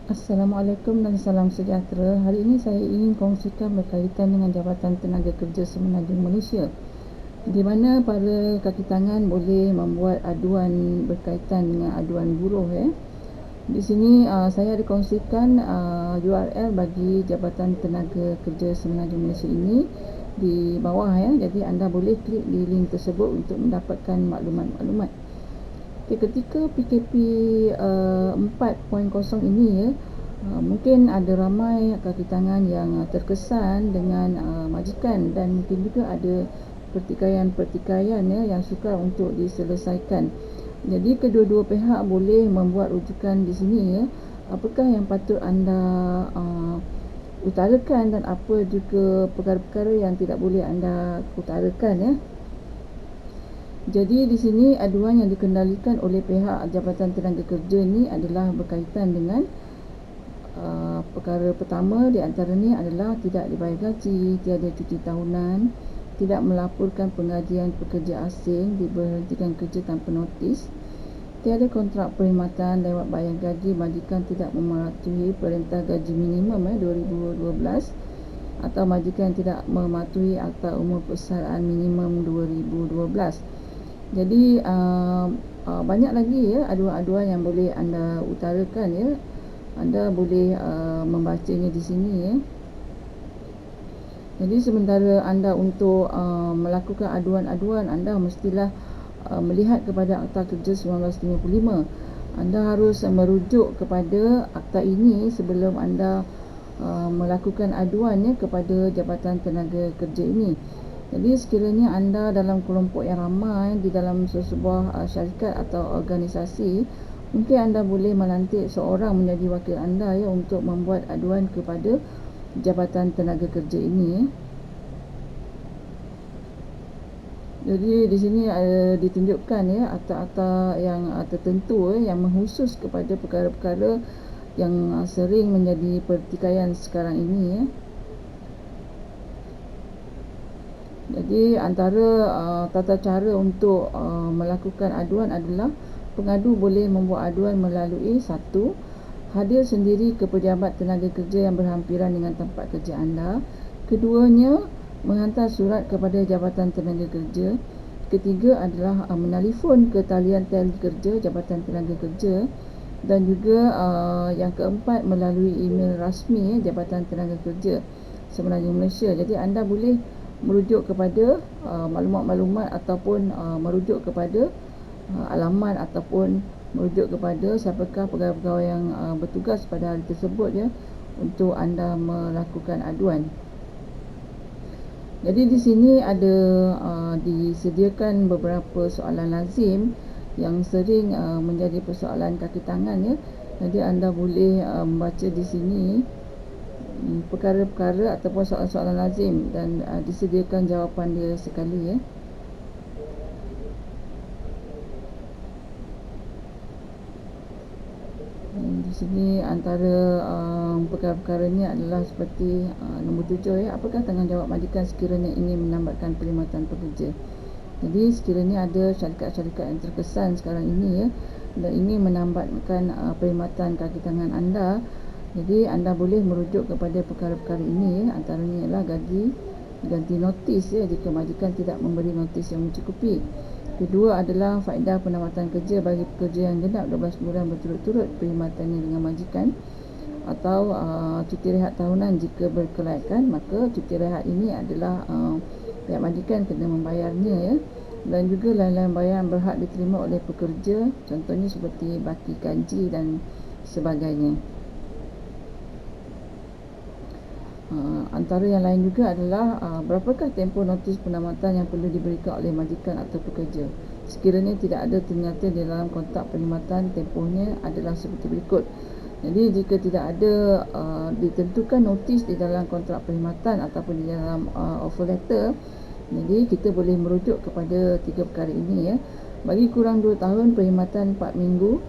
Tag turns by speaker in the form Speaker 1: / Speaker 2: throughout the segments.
Speaker 1: Assalamualaikum dan salam sejahtera. Hari ini saya ingin kongsikan berkaitan dengan Jabatan Tenaga Kerja Semenanjung Malaysia, di mana para kaki tangan boleh membuat aduan berkaitan dengan aduan buruh. Di sini saya ada kongsikan URL bagi Jabatan Tenaga Kerja Semenanjung Malaysia ini di bawah. Jadi anda boleh klik di link tersebut untuk mendapatkan maklumat-maklumat. Ketika PKP 4.0 ini, mungkin ada ramai kaki tangan yang terkesan dengan majikan, dan mungkin juga ada pertikaian-pertikaian yang sukar untuk diselesaikan. Jadi kedua-dua pihak boleh membuat rujukan di sini. Apakah yang patut anda utarakan dan apa juga perkara-perkara yang tidak boleh anda utarakan. Jadi di sini aduan yang dikendalikan oleh pihak Jabatan Tenaga Kerja ni adalah berkaitan dengan perkara pertama di antaranya adalah tidak dibayar gaji, tiada cuti tahunan, tidak melaporkan pengajian pekerja asing, diberhentikan kerja tanpa notis, tiada kontrak perkhidmatan lewat bayar gaji majikan tidak mematuhi perintah gaji minimum 2012, atau majikan tidak mematuhi Akta Umur Persaraan Minimum 2012. Jadi banyak lagi aduan-aduan yang boleh anda utarakan. Anda boleh membacanya di sini. Jadi sementara anda untuk melakukan aduan-aduan, anda mestilah melihat kepada Akta Kerja 1955. Anda harus merujuk kepada akta ini sebelum anda melakukan aduan kepada Jabatan Tenaga Kerja ini. Jadi sekiranya anda dalam kelompok yang ramai di dalam sebuah syarikat atau organisasi, mungkin anda boleh melantik seorang menjadi wakil anda untuk membuat aduan kepada Jabatan Tenaga Kerja ini. Jadi di sini ditunjukkan akta-akta yang tertentu yang mengkhusus kepada perkara-perkara yang sering menjadi pertikaian sekarang ini. Jadi antara tata cara untuk melakukan aduan adalah pengadu boleh membuat aduan melalui satu, hadir sendiri ke pejabat tenaga kerja yang berhampiran dengan tempat kerja anda. Keduanya, menghantar surat kepada Jabatan Tenaga Kerja. Ketiga adalah menelefon ke talian teli kerja Jabatan Tenaga Kerja. Dan juga yang keempat, melalui email rasmi Jabatan Tenaga Kerja Semenanjung Malaysia. Jadi anda boleh merujuk kepada maklumat-maklumat ataupun merujuk kepada alamat ataupun merujuk kepada siapakah pegawai-pegawai yang bertugas pada hari tersebut untuk anda melakukan aduan. Jadi di sini ada disediakan beberapa soalan lazim yang sering menjadi persoalan kaki tangan. Jadi anda boleh membaca di sini perkara-perkara ataupun soalan-soalan lazim dan disediakan jawapan dia sekali. Di sini antara perkara-perkaranya adalah seperti nombor 7 apakah tanggungjawab majikan sekiranya ingin menambatkan perkhidmatan pekerja. Jadi sekiranya ada syarikat-syarikat yang terkesan sekarang ini dan ingin menambatkan perkhidmatan kaki tangan anda, jadi anda boleh merujuk kepada perkara-perkara ini. Antaranya ialah ganti notis jika majikan tidak memberi notis yang mencukupi. Kedua adalah faedah penamatan kerja bagi pekerja yang genap 12 bulan berturut-turut perkhidmatannya dengan majikan, atau cuti rehat tahunan jika berkelaikan, maka cuti rehat ini adalah pihak majikan kena membayarnya. Dan juga lain-lain bayaran berhak diterima oleh pekerja, contohnya seperti baki gaji dan sebagainya. Antara yang lain juga adalah berapakah tempoh notis penamatan yang perlu diberikan oleh majikan atau pekerja. Sekiranya tidak ada ternyata di dalam kontrak perkhidmatan, tempohnya adalah seperti berikut. Jadi jika tidak ada ditentukan notis di dalam kontrak perkhidmatan ataupun di dalam offer letter, jadi kita boleh merujuk kepada tiga perkara ini. Bagi kurang 2 tahun perkhidmatan 4 minggu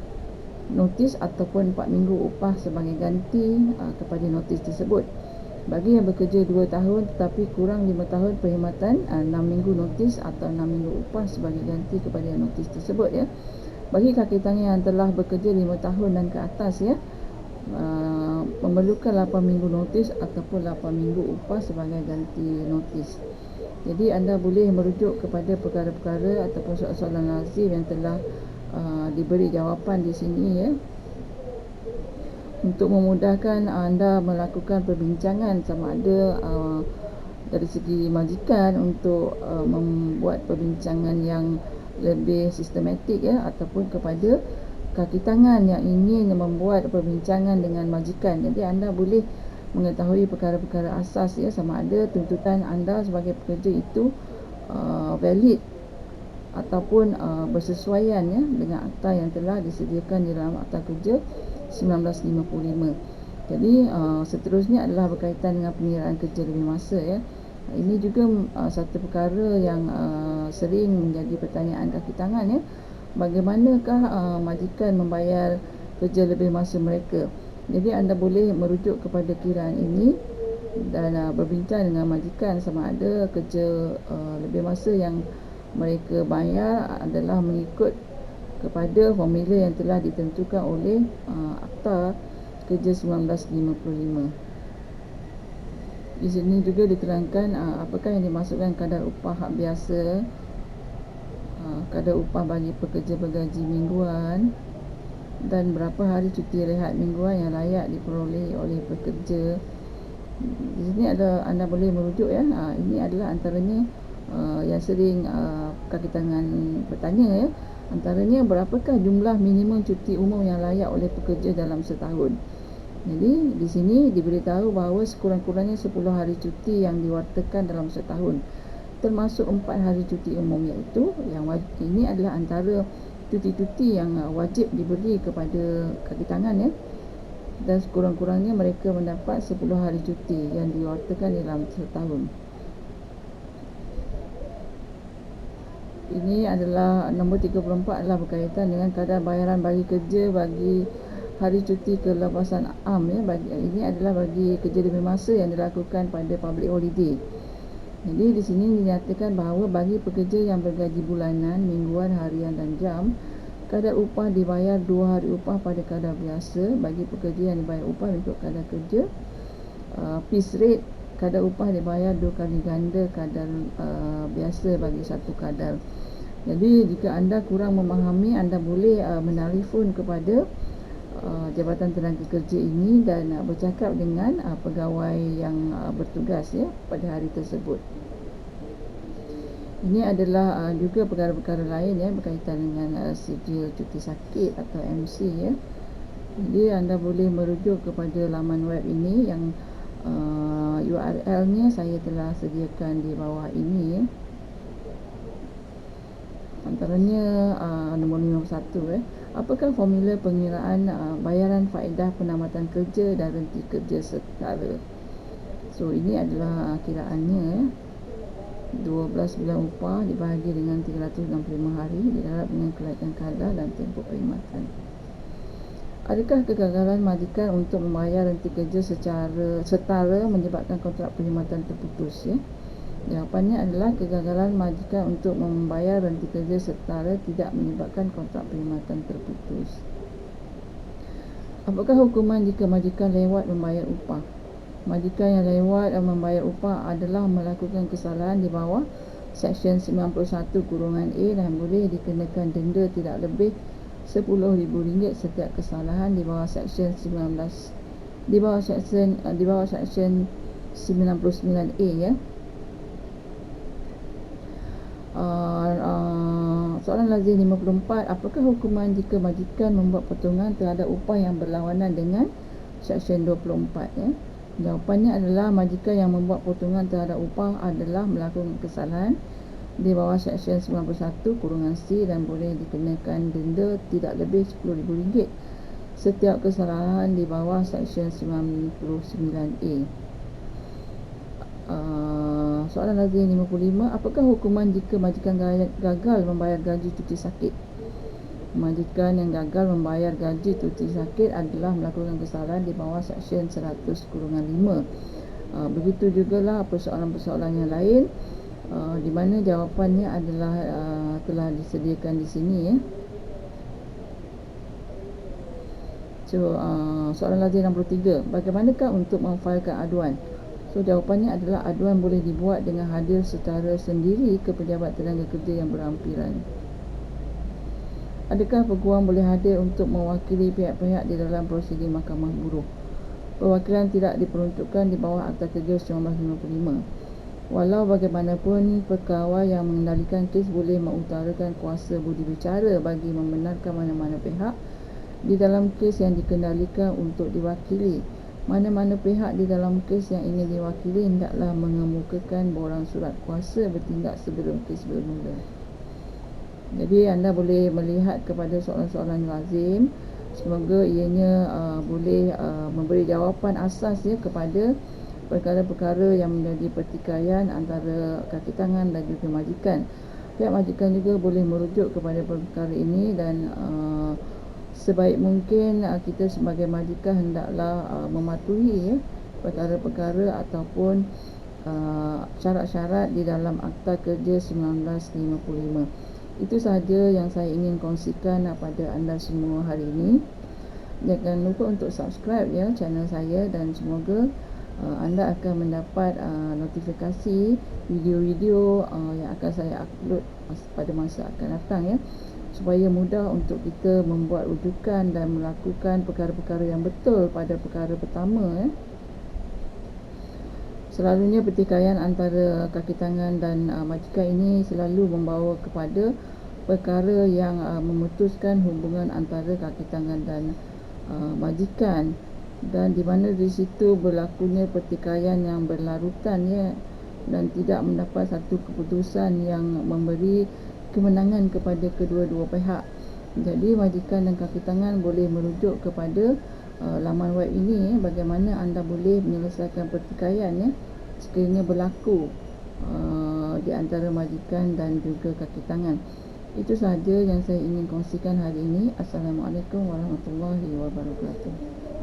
Speaker 1: notis ataupun 4 minggu upah sebagai ganti kepada notis tersebut. Bagi yang bekerja 2 tahun tetapi kurang 5 tahun perkhidmatan, 6 minggu notis atau 6 minggu upah sebagai ganti kepada notis tersebut. Bagi kaki tangan yang telah bekerja 5 tahun dan ke atas, memerlukan 8 minggu notis ataupun 8 minggu upah sebagai ganti notis. Jadi anda boleh merujuk kepada perkara-perkara ataupun soalan lazim yang telah diberi jawapan di sini ya, untuk memudahkan anda melakukan perbincangan sama ada dari segi majikan untuk membuat perbincangan yang lebih sistematik ya, ataupun kepada kaki tangan yang ingin membuat perbincangan dengan majikan. Jadi anda boleh mengetahui perkara-perkara asas ya, sama ada tuntutan anda sebagai pekerja itu valid ataupun bersesuaian ya dengan akta yang telah disediakan di dalam Akta Kerja 1955. Jadi seterusnya adalah berkaitan dengan pengiraan kerja lebih masa ya. Ini juga satu perkara yang sering menjadi pertanyaan kaki tangan ya. Bagaimanakah majikan membayar kerja lebih masa mereka? Jadi anda boleh merujuk kepada kiraan ini dan berbincang dengan majikan sama ada kerja lebih masa yang mereka bayar adalah mengikut kepada formula yang telah ditentukan oleh Akta Kerja 1955. Di sini juga diterangkan apakah yang dimaksudkan kadar upah hak biasa, kadar upah bagi pekerja bergaji mingguan, dan berapa hari cuti rehat mingguan yang layak diperoleh oleh pekerja. Di sini ada anda boleh merujuk ya. Ini adalah antaranya yang sering kaki tangan bertanya ya. Antaranya berapakah jumlah minimum cuti umum yang layak oleh pekerja dalam setahun. Jadi di sini diberitahu bahawa sekurang-kurangnya 10 hari cuti yang diwartakan dalam setahun, termasuk 4 hari cuti umum, iaitu yang ini adalah antara cuti-cuti yang wajib diberi kepada kaki tangan ya. Dan sekurang-kurangnya mereka mendapat 10 hari cuti yang diwartakan dalam setahun. Ini adalah nombor 34 adalah berkaitan dengan kadar bayaran bagi kerja bagi hari cuti kelepasan am ya. Ini adalah bagi kerja lebih masa yang dilakukan pada public holiday. Jadi di sini dinyatakan bahawa bagi pekerja yang bergaji bulanan, mingguan, harian dan jam, kadar upah dibayar 2 hari upah pada kadar biasa. Bagi pekerja yang dibayar upah mengikut kadar kerja, piece rate, kadar upah dibayar 2 kali ganda kadar biasa bagi satu kadar. Jadi jika anda kurang memahami, anda boleh menelefon kepada Jabatan Tenaga Kerja ini dan bercakap dengan pegawai yang bertugas ya pada hari tersebut. Ini adalah juga perkara-perkara lain ya berkaitan dengan sijil cuti sakit atau MC ya. Jadi anda boleh merujuk kepada laman web ini yang URL-nya saya telah sediakan di bawah ini ya. Antaranya nombor 51 apakah formula pengiraan bayaran faedah penamatan kerja dan renti kerja setara. So ini adalah kiraannya 12 bulan upah dibahagi dengan 365 hari didarab dengan kelaikan kadar dan tempoh perkhidmatan. Adakah kegagalan majikan untuk membayar renti kerja secara setara menyebabkan kontrak perkhidmatan terputus ya? Jawapannya adalah kegagalan majikan untuk membayar renti kerja setara tidak menyebabkan kontrak perkhidmatan terputus. Apakah hukuman jika majikan lewat membayar upah? Majikan yang lewat membayar upah adalah melakukan kesalahan di bawah Seksyen 91(a) dan boleh dikenakan denda tidak lebih RM10,000 setiap kesalahan di bawah Seksyen 99A ya. Soalan lazim 54, apakah hukuman jika majikan membuat potongan terhadap upah yang berlawanan dengan Seksyen 24 ya? Jawapannya adalah majikan yang membuat potongan terhadap upah adalah melakukan kesalahan di bawah Seksyen 91(c) dan boleh dikenakan denda tidak lebih RM10,000 setiap kesalahan di bawah Seksyen 99A. Soalan lazim 55, apakah hukuman jika majikan gagal membayar gaji cuti sakit? Majikan yang gagal membayar gaji cuti sakit adalah melakukan kesalahan di bawah Seksyen 100(5). Begitu jugalah persoalan-persoalan yang lain di mana jawapannya adalah telah disediakan di sini ya. So soalan lazim 63, bagaimanakah untuk memfailkan aduan? So jawapannya adalah aduan boleh dibuat dengan hadir secara sendiri ke pejabat tenaga kerja yang berhampiran. Adakah peguam boleh hadir untuk mewakili pihak-pihak di dalam prosedur mahkamah buruh? Perwakilan tidak diperuntukkan di bawah Akta Kerja 1955. Walau bagaimanapun, pegawai yang mengendalikan kes boleh mengutarakan kuasa budi bicara bagi membenarkan mana-mana pihak di dalam kes yang dikendalikan untuk diwakili. Mana-mana pihak di dalam kes yang ingin diwakili hendaklah mengemukakan borang surat kuasa bertindak sebelum kes bermula. Jadi anda boleh melihat kepada soalan-soalan lazim. Semoga ianya boleh memberi jawapan asas kepada perkara-perkara yang menjadi pertikaian antara kaki tangan dan juga majikan. Pihak majikan juga boleh merujuk kepada perkara ini dan sebaik mungkin kita sebagai majikan hendaklah mematuhi perkara-perkara ataupun syarat-syarat di dalam Akta Kerja 1955. Itu sahaja yang saya ingin kongsikan pada anda semua hari ini. Jangan lupa untuk subscribe channel saya dan semoga anda akan mendapat notifikasi video-video yang akan saya upload pada masa akan datang supaya mudah untuk kita membuat rujukan dan melakukan perkara-perkara yang betul pada perkara pertama. Selalunya pertikaian antara kaki tangan dan majikan ini selalu membawa kepada perkara yang memutuskan hubungan antara kaki tangan dan majikan, dan di mana di situ berlakunya pertikaian yang berlarutan dan tidak mendapat satu keputusan yang memberi kemenangan kepada kedua-dua pihak. Jadi majikan dan kaki tangan boleh merujuk kepada laman web ini bagaimana anda boleh menyelesaikan pertikaian sekiranya berlaku di antara majikan dan juga kaki tangan. Itu sahaja yang saya ingin kongsikan hari ini. Assalamualaikum warahmatullahi wabarakatuh.